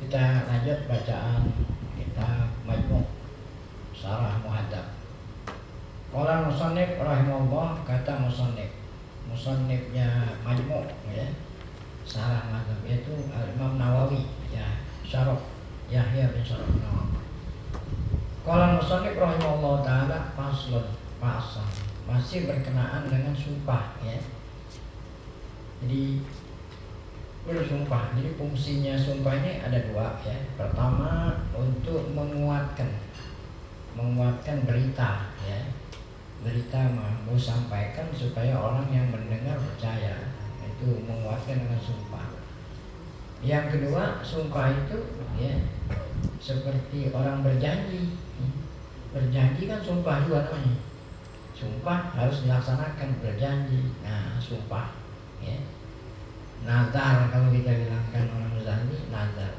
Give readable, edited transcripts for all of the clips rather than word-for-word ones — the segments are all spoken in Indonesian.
Kita lanjut bacaan kitab Majmu' Syarah Muhadzab. Qala musannif rahimahullah, kata musannifnya Majmu' ya, Syarah Muhadzab, yaitu Imam Nawawi ya, Syarah Yahya bin Syaraf Nawawi. Qala musannif rahimahullah taala faslun, masih berkenaan dengan sumpah ya. Jadi bersumpah. Jadi fungsinya sumpah ini ada dua ya. Pertama untuk menguatkan berita ya. Berita mau sampaikan supaya orang yang mendengar percaya. Itu menguatkan dengan sumpah. Yang kedua, sumpah itu ya seperti orang berjanji. Berjanji kan sumpah juga namanya. Sumpah harus dilaksanakan, berjanji. Nah, sumpah ya. Nazar kalau kita bilangkan orang berjanji, nazar.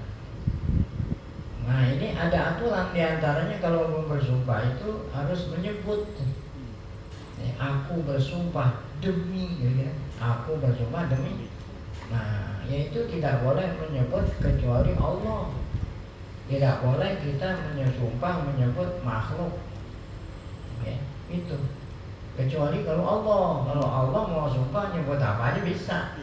Nah, ini ada aturan diantaranya kalau mau bersumpah itu harus menyebut aku bersumpah demi ya. Aku bersumpah demi. Nah, yaitu tidak boleh menyebut kecuali Allah. Tidak boleh kita menyebut makhluk ya, itu. Kecuali kalau Allah mau sumpah nyebut apa aja bisa.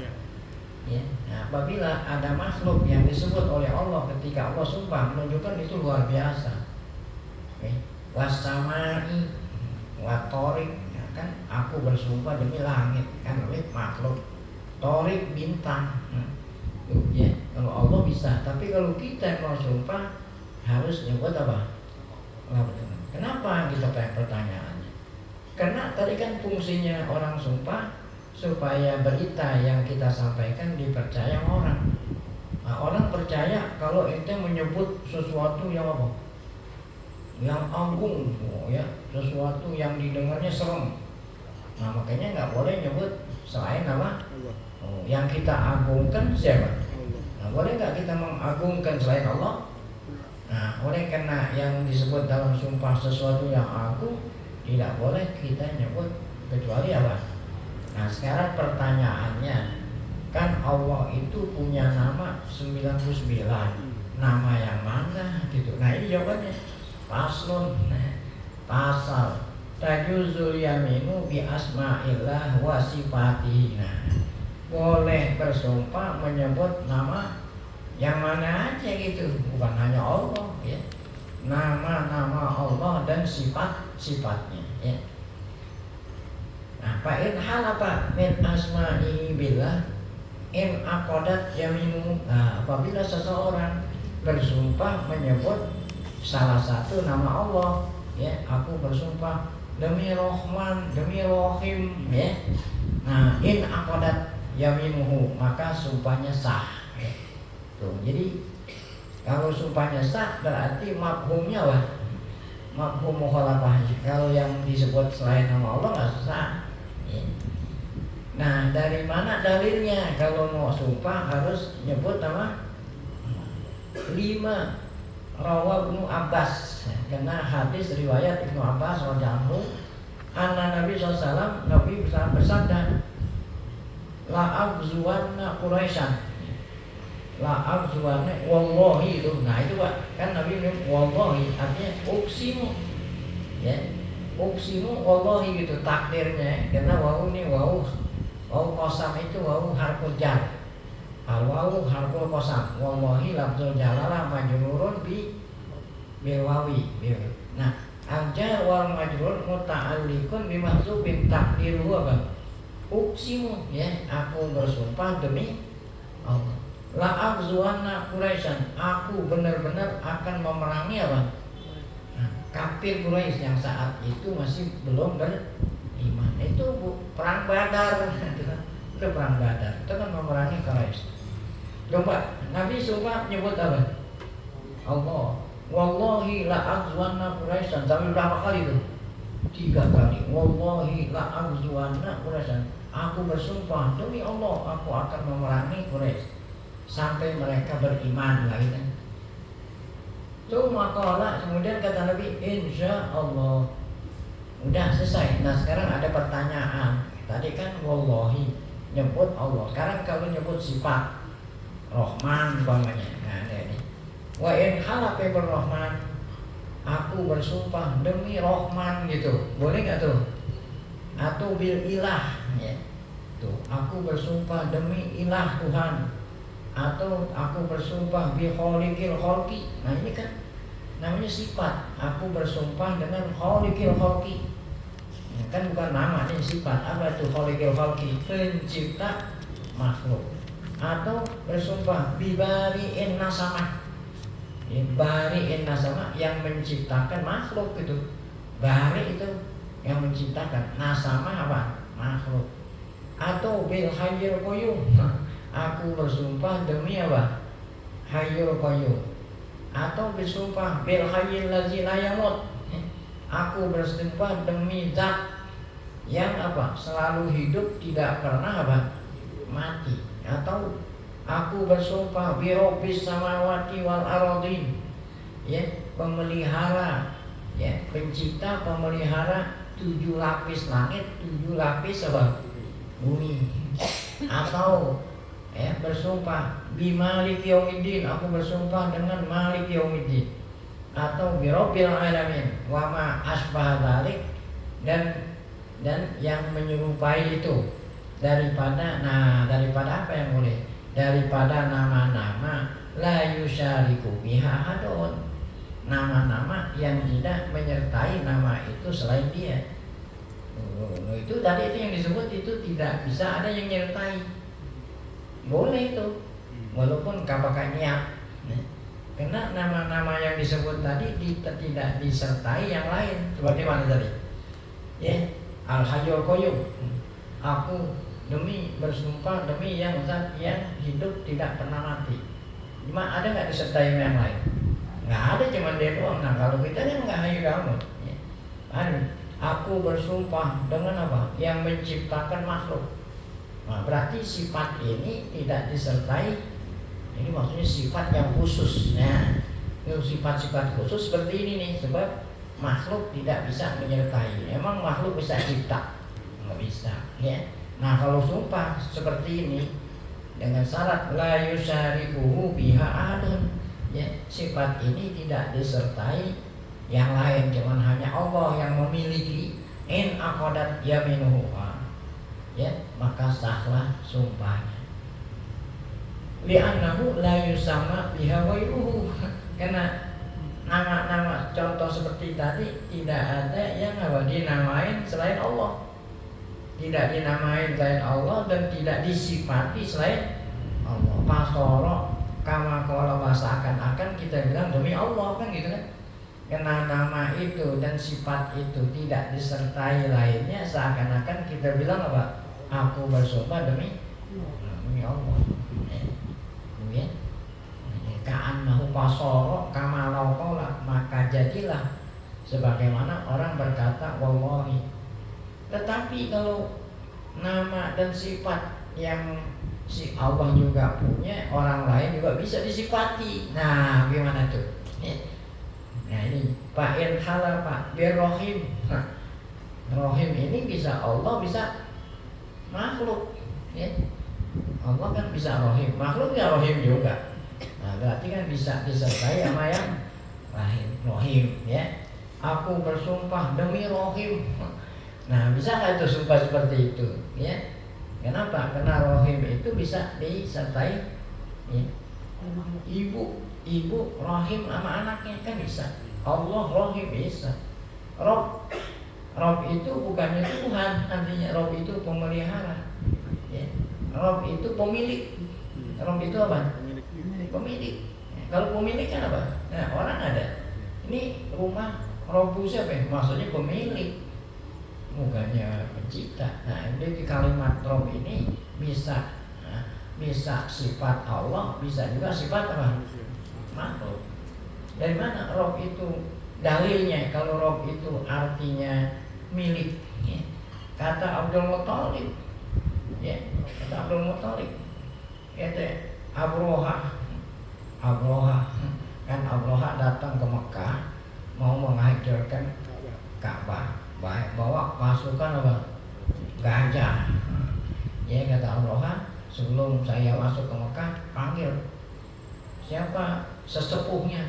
Ya, nah, apabila ada makhluk yang disebut oleh Allah ketika Allah sumpah, menunjukkan itu luar biasa. Wassamai watorik, ya kan? Aku bersumpah demi langit, kan makhluk. Torik bintang. Ya, kalau Allah bisa, tapi kalau kita mau sumpah harus nyebut apa? Kenapa kita pertanyaannya? Karena tadi kan fungsinya orang sumpah supaya berita yang kita sampaikan dipercaya orang. Nah, orang percaya kalau ente menyebut sesuatu yang apa? Yang agung, ya, sesuatu yang didengarnya serem. Nah, makanya nggak boleh nyebut selain apa? Yang kita agungkan siapa? Nah, boleh nggak kita mengagungkan selain Allah? Nah, oleh karena yang disebut dalam sumpah sesuatu yang agung, tidak boleh kita nyebut kecuali apa? Nah, sekarang pertanyaannya, kan Allah itu punya nama 99. Nama yang mana gitu. Nah, ini jawabannya. Paslon, pasal tajuzul yaminu bi asma'illah wa sifatihi. Nah, boleh bersumpah menyebut nama yang mana aja gitu, bukan hanya Allah ya. Nama-nama Allah dan sifat-sifatnya ya. Nah, fa'in halafa min asma'i billah in aqadat yaminu. Nah, apabila seseorang bersumpah menyebut salah satu nama Allah ya, aku bersumpah demi Rahman, demi Rahim ya. Nah, in aqadat yaminuhu, maka sumpahnya sah ya. Tuh, jadi kalau sumpahnya sah berarti mafhumnya apa? Mafhum mukhalafah. Kalau yang disebut selain nama Allah nggak sah. Nah, dari mana dalilnya? Kalau mau sumpah harus nyebut nama 5. Rawah Ibnu Abbas, karena hadis riwayat Ibnu Abbas radhiyallahu anhu, anna Nabi SAW, Nabi bersabda, la abzuwanna Quraisyan, la abzuwanna wallahi itu. Nah, itu Pak, kan Nabi bilang wallahi, artinya uksimu ya. Uksimu wallahi gitu takdirnya, karena wau ini wau qasam itu wau harful jar. Al wau harful qasam. Wallahi lafzul jalalah majrurun bil wawi. Nah, al jar wal majrur muta'alliqun bi mahdzufin takdiru apa? Uksimu ya, aku bersumpah demi Allah. La abzuanna Quraisyan, aku benar-benar akan memerangi apa? Kafir Quraisy yang saat itu masih belum beriman. Itu perang Badar. Itu perang Badar. Itu kan memerangi Quraisy. Coba Nabi sumpah nyebut apa? Allah. Wallahi la azwanna Quraisyan. Sampai berapa kali itu? 3 kali. Wallahi la azwanna Quraisyan. Aku bersumpah demi Allah aku akan memerangi Quraisy sampai mereka beriman lagi kan. Maka kemudian kata Nabi, insya Allah. Udah selesai. Nah, sekarang ada pertanyaan. Tadi kan wallahi nyebut Allah. Sekarang kalau nyebut sifat Rahman umpamanya. Nah, ini. Wa in halafa birrahman, aku bersumpah demi Rahman gitu. Boleh nggak tuh? Atau bil ilah ya. Tuh, aku bersumpah demi ilah Tuhan. Atau aku bersumpah bi khaliqil khalqi. Nah, ini kan namanya sifat. Aku bersumpah dengan khaliqil khalqi. Ya, kan bukan nama, ini sifat. Apa itu khaliqil khalqi? Pencipta makhluk. Atau bersumpah bi bari'in nasamah. Bari'in nasamah, yang menciptakan makhluk itu. Bari itu yang menciptakan, nasamah apa? Makhluk. Atau bil hayyul qayyum. Aku bersumpah demi apa? Hayyul qayyum. Atau bersumpah bil hayyil ladzi la yamut. Aku bersumpah demi zat yang apa? Selalu hidup, tidak pernah apa? Mati. Atau aku bersumpah bi rabbis samawati wal ardin. Ya, pemelihara, ya, pencipta, pemelihara 7 lapis langit, 7 lapis apa? Bumi. Atau ya, bersumpah bi malik yaumiddin, aku bersumpah dengan malik yaumiddin. Atau bi rabbil alamin wa ma asbah dzalik, dan yang menyerupai itu daripada apa yang boleh, daripada nama-nama la yusyariku biha hadun, nama-nama yang tidak menyertai nama itu selain dia. Itu tadi itu yang disebut itu tidak bisa ada yang menyertai. Boleh itu, walaupun pakai niat. Karena nama-nama yang disebut tadi tidak disertai yang lain. Seperti mana tadi? Ya, Al-Hayyul Qayyum. Aku bersumpah demi yang zat yang hidup tidak pernah mati. Cuma ada nggak disertai yang lain? Nggak ada, cuma dia doang. Nah, kalau kita kan nggak hayyu kamu. Ya. Aku bersumpah dengan apa? Yang menciptakan makhluk. Nah, berarti sifat ini tidak disertai. Ini maksudnya sifat yang khusus. Nah, sifat-sifat khusus seperti ini nih, sebab makhluk tidak bisa menyertai. Emang makhluk bisa cipta? Nggak bisa. Ya. Nah, kalau sumpah seperti ini dengan syarat la yusyarikuhu biha ahadun, ya, sifat ini tidak disertai yang lain, cuman hanya Allah yang memiliki. In aqadat yaminuhu, ya, maka sahlah sumpahnya. Li'annahu la yusamma biha ghairuhu, karena nama-nama contoh seperti tadi tidak ada yang dinamain selain Allah. Tidak dinamain selain Allah dan tidak disifati selain Allah. Pasoro kama qala, seakan-akan kita bilang demi Allah, kan gitu kan. Karena nama itu dan sifat itu tidak disertai lainnya, seakan-akan kita bilang apa? Aku bersumpah demi Allah. Ya. Ka'annahu pasoro kama qala, maka jadilah sebagaimana orang berkata wallahi. Tetapi kalau nama dan sifat yang si Allah juga punya, orang lain juga bisa disifati. Nah, gimana tuh? Nah, ini Pak Halal Pak Birrohim. Rohim ini bisa Allah, bisa makhluk. Ya. Allah kan bisa rohim, makhluk ya rohim juga. Nah, berarti kan bisa disertai sama yang rohim. Ya. Aku bersumpah demi rohim. Nah, bisa nggak itu sumpah seperti itu? Ya. Kenapa? Karena rohim itu bisa disertai, ya, ibu rohim sama anaknya, kan bisa. Allah rohim bisa. Rob itu bukannya Tuhan, artinya Rob itu pemelihara. Ya. Rob itu pemilik. Rob itu apa? Pemilik. Ya. Kalau pemilik kan apa? Nah, orang ada. Ini rumah Robu siapa ya? Maksudnya pemilik, bukannya pencipta. Nah, jadi kalimat Rob ini bisa sifat Allah, bisa juga sifat apa? Makhluk. Dari mana Rob itu dalilnya? Kalau Rob itu artinya milik, ya. Kata Abdul Muthalib, ya, kata Abdul Muthalib, kata Abroha kan, Abroha datang ke Mekah mau menghancurkan Ka'bah, bawa pasukan apa? Gajah. Ya, kata Abroha, sebelum saya masuk ke Mekah, panggil siapa sesepuhnya.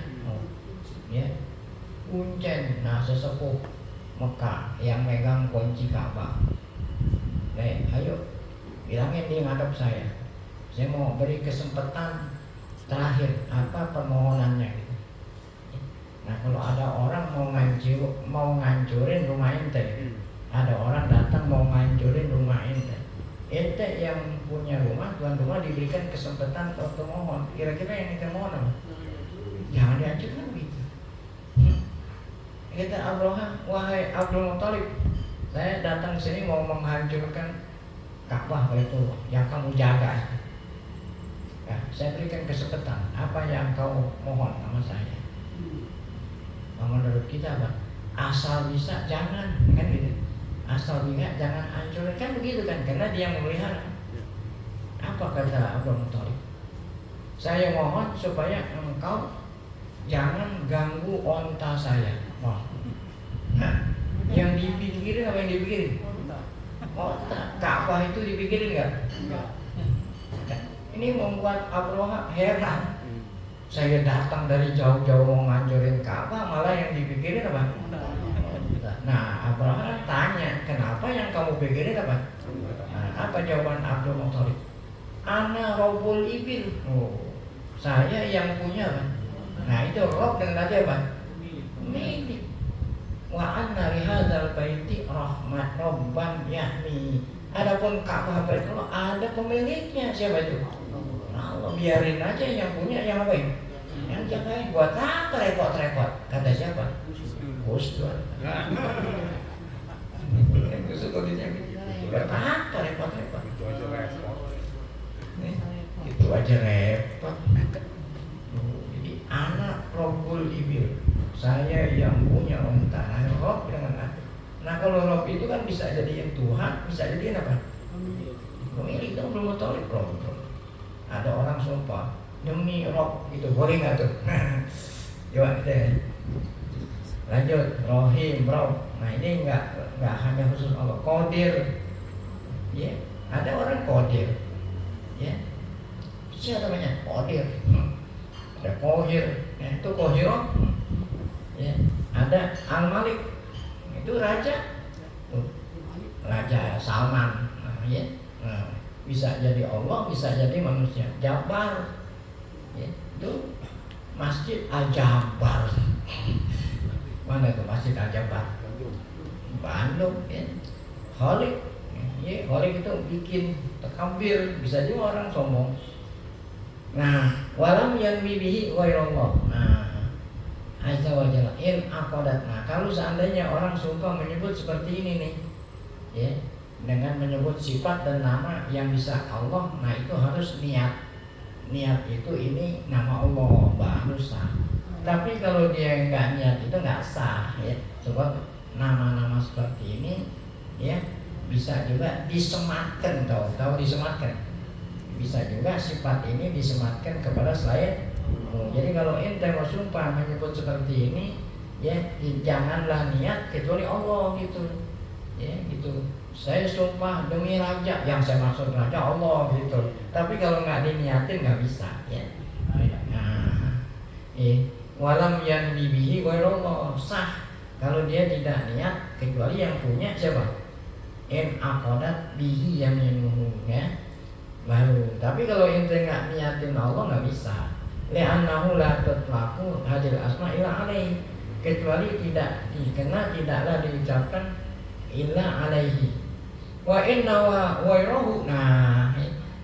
Ya, kuncen. Nah, sesepuh Mekah yang megang kunci Ka'bah. Ayo bilangin dia ngadep saya. Saya mau beri kesempatan terakhir, apa permohonannya gitu. Nah, kalau ada orang mau ngancurin rumah ente, ada orang datang mau ngancurin rumah ente yang punya rumah, tuan rumah diberikan kesempatan untuk mohon. Kira-kira yang kita mohon apa? Jangan dihancurkan gitu. Kata Abraham, wahai Abdul Muthalib, saya datang sini mau menghancurkan Ka'bah itu yang kamu jaga. Nah, saya berikan kesempatan. Apa yang kau mohon sama saya? Menurut kita apa? Asal bisa jangan, kan gitu. Asal bisa jangan hancurin, kan begitu kan? Karena dia memelihara. Apa kata Abdul Muthalib? Saya mohon supaya engkau jangan ganggu onta saya. Wah. Nah, yang dipikirin apa yang dipikirin? Onta. Ka'bah itu dipikirin nggak? Ini membuat Abraham heran. Saya datang dari jauh-jauh mau ngancurin Ka'bah, malah yang dipikirin apa? Nah, Abraham tanya, kenapa yang kamu pikirin apa? Nah, apa jawaban Abdul Muthalib? Ana Rabbul Ibil. Oh, saya yang punya apa? Nah, itu Rob dengan tadi apa? Milik. Wa anna lihadzal baiti rahmat rabban yahmi. Adapun Ka'bah itu ada pemiliknya, siapa itu? Allah, biarin aja yang punya, yang apa ini? Yang jagain. Buat apa repot-repot? Kata siapa? Gus Dur. Gus Dur buat apa repot-repot? Itu aja repot. Jadi anak Rabbul Ibil, saya yang punya unta. Nah, Rob dengan aku. Nah, kalau Rob itu kan bisa jadi Tuhan, bisa jadi apa? Pemilik. Itu belum tahu Rob. Ada orang sumpah demi Rob itu, boleh nggak tuh? Coba deh. Lanjut, Rohim, Rob. Nah, ini nggak hanya khusus Allah. Qadir, ya, ada orang Qadir, ya. Siapa namanya? Qadir. Ada Qahir, ya, itu Qahirah. Ya, ada Al-Malik, itu raja. Tuh, Raja Salman, ya. Nah, bisa jadi Allah, bisa jadi manusia. Jabbar, ya, itu Masjid Al-Jabbar. Mana tuh Masjid Al-Jabbar? Bandung, ya. Khalik, ya, Khalik itu bikin takbir, bisa juga orang sombong. Nah, walam yanwi bihi ghairallah. Nah, azza wa jalla in aqadat. Nah, kalau seandainya orang sumpah menyebut seperti ini nih, ya, dengan menyebut sifat dan nama yang bisa Allah, nah itu harus niat. Niat itu ini nama Allah, baru sah. Tapi kalau dia nggak niat itu nggak sah, ya. Sebab nama-nama seperti ini, ya, bisa juga disematkan, tahu disematkan. Bisa juga sifat ini disematkan kepada selain. Jadi kalau ente mau sumpah menyebut seperti ini, ya, janganlah niat kecuali Allah gitu, ya, gitu. Saya sumpah demi raja, yang saya maksud raja Allah gitu. Tapi kalau nggak diniatin nggak bisa, ya. Nah, walam yang dibihi ghairallah, sah kalau dia tidak niat kecuali yang punya siapa? In aqadat bihi yaminuhu, ya. Baru. Tapi kalau ente nggak niatin Allah nggak bisa. Li'annahu la tutlaqu hadil asma illa alaihi, kecuali tidak dikena, tidaklah diucapkan illa alaihi. Wa inna wa wairahu. Nah,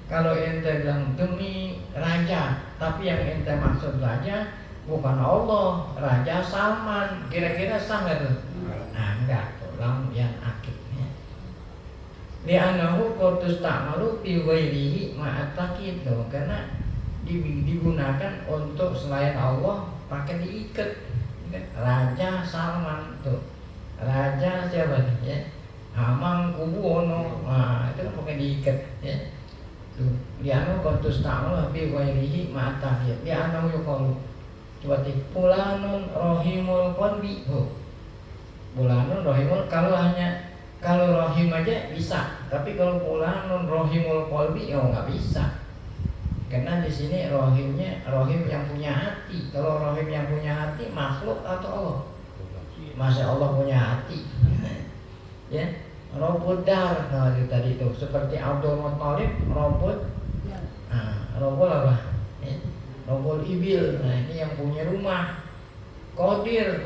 kalau ente bilang demi raja, tapi yang ente maksud raja bukan Allah, Raja Salman, kira-kira sah nggak tuh? Nah, enggak, lam yang akibnya. Li'annahu qadus ta'malu bi ghairihi ma'atakid, karena digunakan untuk selain Allah pakai diikat. Raja Salman tuh, raja siapa nih, ya? Hamengkubuwono. Nah, itu kan pakai diikat, ya. Tuh, li'annahu qadus ta'malu bi ghairihi ma'atakid. Li'annahu yuqalu, coba tik, fulanun rohimul qalbi. Fulanun rohimul, kalau rohim aja bisa, tapi kalau fulanun rohimul qalbi, ya nggak bisa, karena di sini rohimnya rohim yang punya hati. Kalau rohim yang punya hati makhluk atau Allah? Masa Allah punya hati? Ya, robot dar tadi itu seperti Abdul Muthalib robot. Robot apa? Ya, robot ibil. Nah ini yang punya rumah. Qadir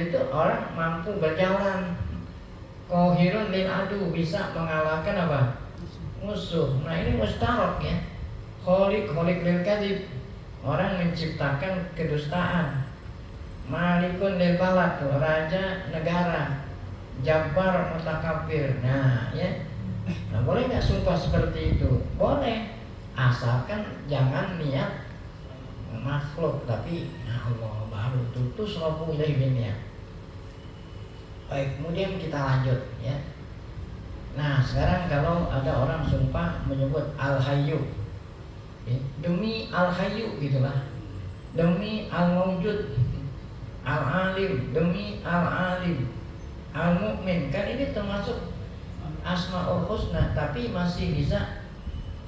itu orang mampu berjalan. Qahirun lil adu, bisa mengalahkan apa? Musuh. Nah ini mustarok ya. Khaliq lil kadzib, orang menciptakan kedustaan. Malikun lil balad, raja negara. Jabbar mutakabir. Nah ya. Nah boleh nggak sumpah seperti itu? Boleh, asalkan jangan niat makhluk, tapi Allah baru tutus robu ilaihi ya. Baik, kemudian kita lanjut ya. Nah sekarang kalau ada orang sumpah menyebut Al-Hayyu ya, demi Al-Hayyu gitulah, demi Al-Mawjud, Al-Alim, demi Al-Alim, Al-Mu'min, kan ini termasuk Asmaul Husna, tapi masih bisa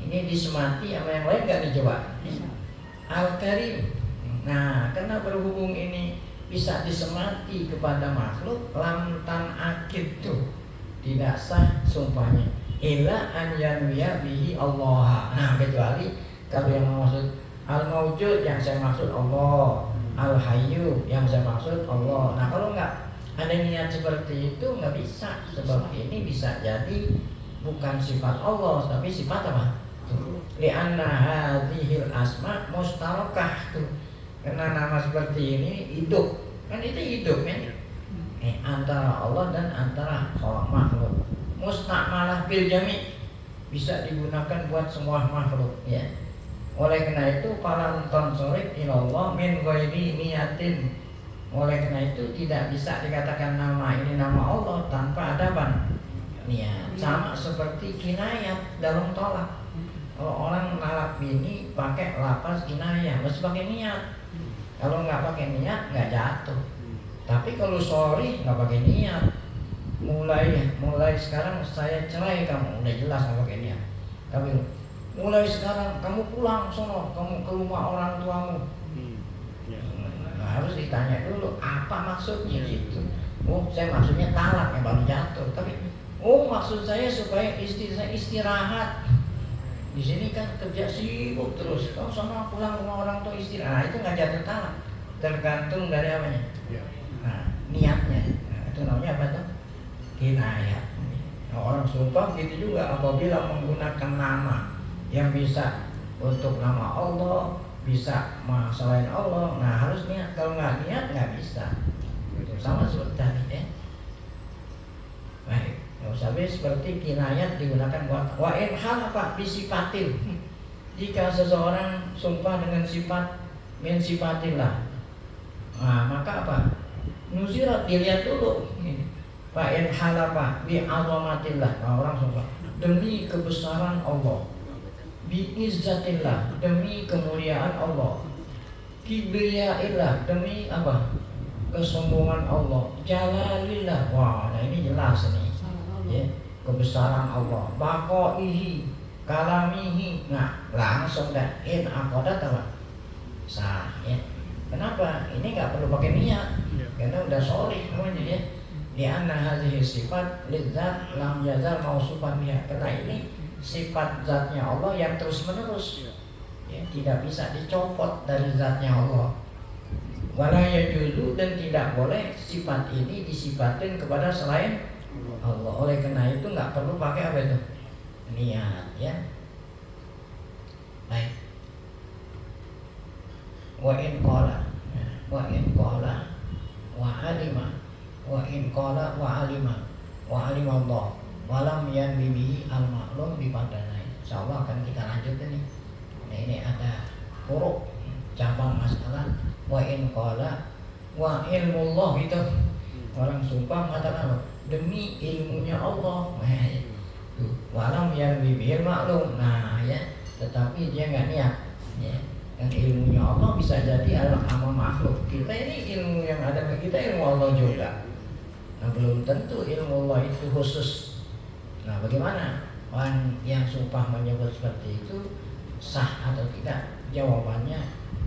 ini disemati sama yang lain gak nih coba? Al-Karim. Nah karena berhubung ini bisa disemati kepada makhluk, lam tan akid tuh tidak sah sumpahnya. Illa an yanwiya bihi Allah. Nah kecuali kalau yang maksud al-mawjud yang saya maksud Allah, al-hayyu yang saya maksud Allah. Nah kalau nggak ada niat seperti itu nggak bisa, sebab ini bisa jadi bukan sifat Allah tapi sifat apa? Li'anna hadhil asma mustarakah tuh. Karena nama seperti ini hidup, kan itu hidup kan? Antara Allah dan antara makhluk. Mustakmalah bil jami', bisa digunakan buat semua makhluk ya. Oleh karena itu falan tansorif ilallah min ghairi niyatin. Oleh karena itu tidak bisa dikatakan nama ini nama Allah tanpa ada apa? Niat. Sama seperti kinayat dalam tolak. Kalau orang nalak bini pakai lafaz kinayah harus pakai niat. Kalau nggak pakai niat nggak jatuh. Tapi kalau sorry nggak pakai niat, mulai sekarang saya cerai kamu, udah jelas nggak pakai niat. Tapi mulai sekarang kamu pulang sono, kamu ke rumah orang tuamu. Nah, harus ditanya dulu apa maksudnya gitu. Oh saya maksudnya talak yang baru jatuh. Tapi maksud saya supaya istri saya istirahat. Di sini kan kerja sibuk terus. Kalau sama pulang rumah orang tua istirahat, nah, itu nggak jatuh talak. Tergantung dari apanya. Nah, niatnya. Nah, itu namanya apa tuh? Kinayat. Nah, orang sumpah gitu juga apabila menggunakan nama yang bisa untuk nama Allah, bisa selain Allah. Nah, harus niat. Kalau nggak niat nggak bisa. Itu sama seperti tadi ya. Baik. Sampai seperti kinayat digunakan buat wa in hal apa bisifatil. Jika seseorang sumpah dengan sifat min sifatillah, nah maka apa? Nuzirat, dilihat dulu. Wa in hal apa bi azamatillah. Nah, orang sumpah demi kebesaran Allah, bi izzatillah, demi kemuliaan Allah, kibriyaillah, demi apa? Kesombongan Allah, jalalillah. Wah, nah ini jelas nih. Ya, kebesaran Allah, baqaihi, kalamihi. Nah, langsung dah in aqadat apa? Sah ya. Kenapa? Ini nggak perlu pakai niat. Karena udah sholih namanya ya. Di anna hadhihi sifat lidzat lam yazal mausufan biha. Karena ini sifat zatnya Allah yang terus menerus. Ya, tidak bisa dicopot dari zatnya Allah. Wala yajuzu, dan tidak boleh sifat ini disifatin kepada selain Allah. Oleh karena itu nggak perlu pakai apa itu? Niat ya. Baik. Wa in qala wa alima wa in qala wa alima Allah wa lam yanwi bihi al ma'lum bi padana. Insyaallah akan kita lanjut ini. Nah, ini ada huruf cabang masalah wa in qala wa ilmullah gitu. Orang sumpah mengatakan demi ilmunya Allah. Walam yang bibir maklum. Nah ya, tetapi dia nggak niat ya. Dan ilmunya Allah bisa jadi adalah amal makhluk. Kita ini ilmu yang ada bagi kita ilmu Allah juga. Nah belum tentu ilmu Allah itu khusus. Nah bagaimana orang yang sumpah menyebut seperti itu? sah atau tidak, jawabannya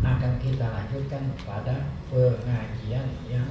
akan kita lanjutkan pada pengajian yang